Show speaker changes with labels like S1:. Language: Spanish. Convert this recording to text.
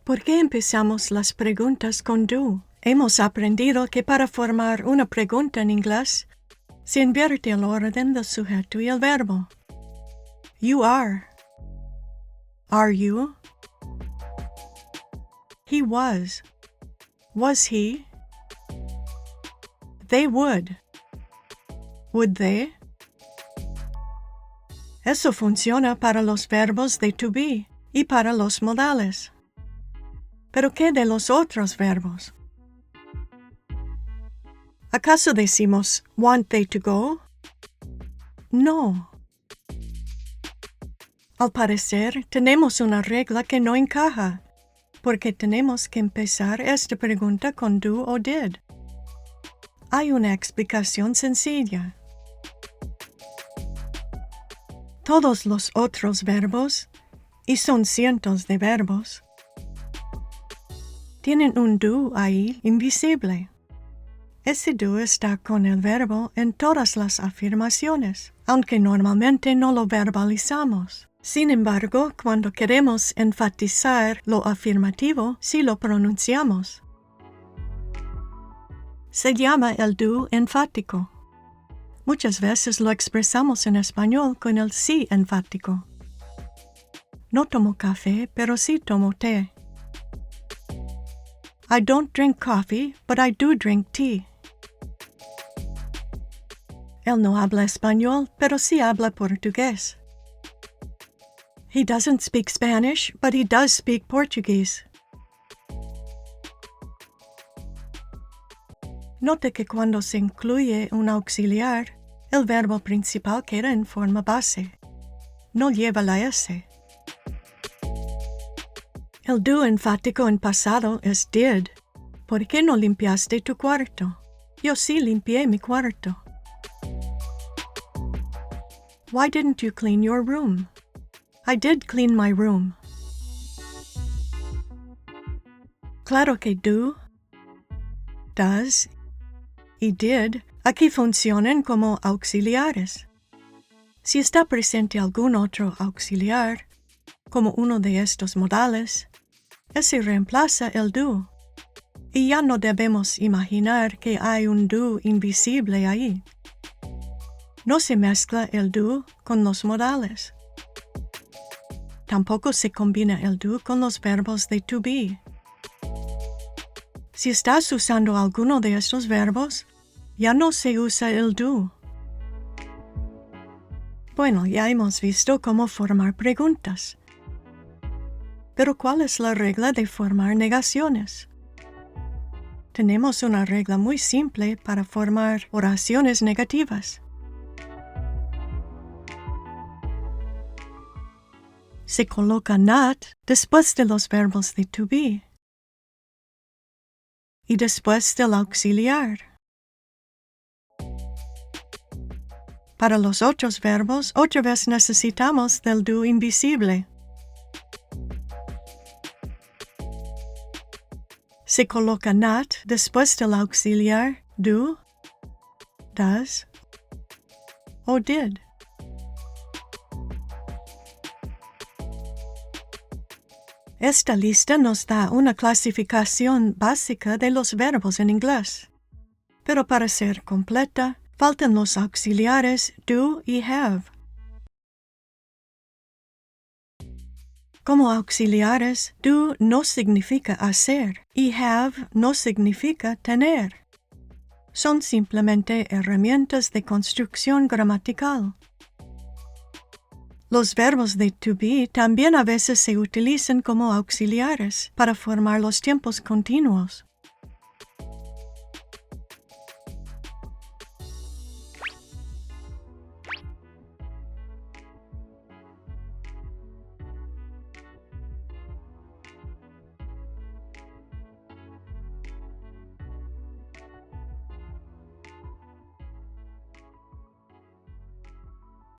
S1: ¿Por qué empezamos las preguntas con do? Hemos aprendido que para formar una pregunta en inglés, se invierte el orden del sujeto y el verbo. You are. Are you? He was. Was he? They would. Would they? Eso funciona para los verbos de to be y para los modales. ¿Pero qué de los otros verbos? ¿Acaso decimos want they to go? No. Al parecer, tenemos una regla que no encaja, porque tenemos que empezar esta pregunta con do o did. Hay una explicación sencilla. Todos los otros verbos, y son cientos de verbos, tienen un do ahí invisible. Ese do está con el verbo en todas las afirmaciones, aunque normalmente no lo verbalizamos. Sin embargo, cuando queremos enfatizar lo afirmativo, sí lo pronunciamos. Se llama el do enfático. Muchas veces lo expresamos en español con el sí enfático. No tomo café, pero sí tomo té. I don't drink coffee, but I do drink tea. Él no habla español, pero sí habla portugués. He doesn't speak Spanish, but he does speak Portuguese. Note que cuando se incluye un auxiliar, el verbo principal queda en forma base. No lleva la S. El do enfático en pasado es did. ¿Por qué no limpiaste tu cuarto? Yo sí limpié mi cuarto. Why didn't you clean your room? I did clean my room. Claro que do, does y did aquí funcionan como auxiliares. Si está presente algún otro auxiliar, como uno de estos modales, ese reemplaza el do. Y ya no debemos imaginar que hay un do invisible ahí. No se mezcla el do con los modales. Tampoco se combina el do con los verbos de to be. Si estás usando alguno de estos verbos, ya no se usa el do. Bueno, ya hemos visto cómo formar preguntas. Pero ¿cuál es la regla de formar negaciones? Tenemos una regla muy simple para formar oraciones negativas. Se coloca not después de los verbos de to be y después del auxiliar. Para los otros verbos, otra vez necesitamos del do invisible. Se coloca not después del auxiliar do, does o did. Esta lista nos da una clasificación básica de los verbos en inglés. Pero para ser completa, faltan los auxiliares do y have. Como auxiliares, do no significa hacer y have no significa tener. Son simplemente herramientas de construcción gramatical. Los verbos de to be también a veces se utilizan como auxiliares para formar los tiempos continuos.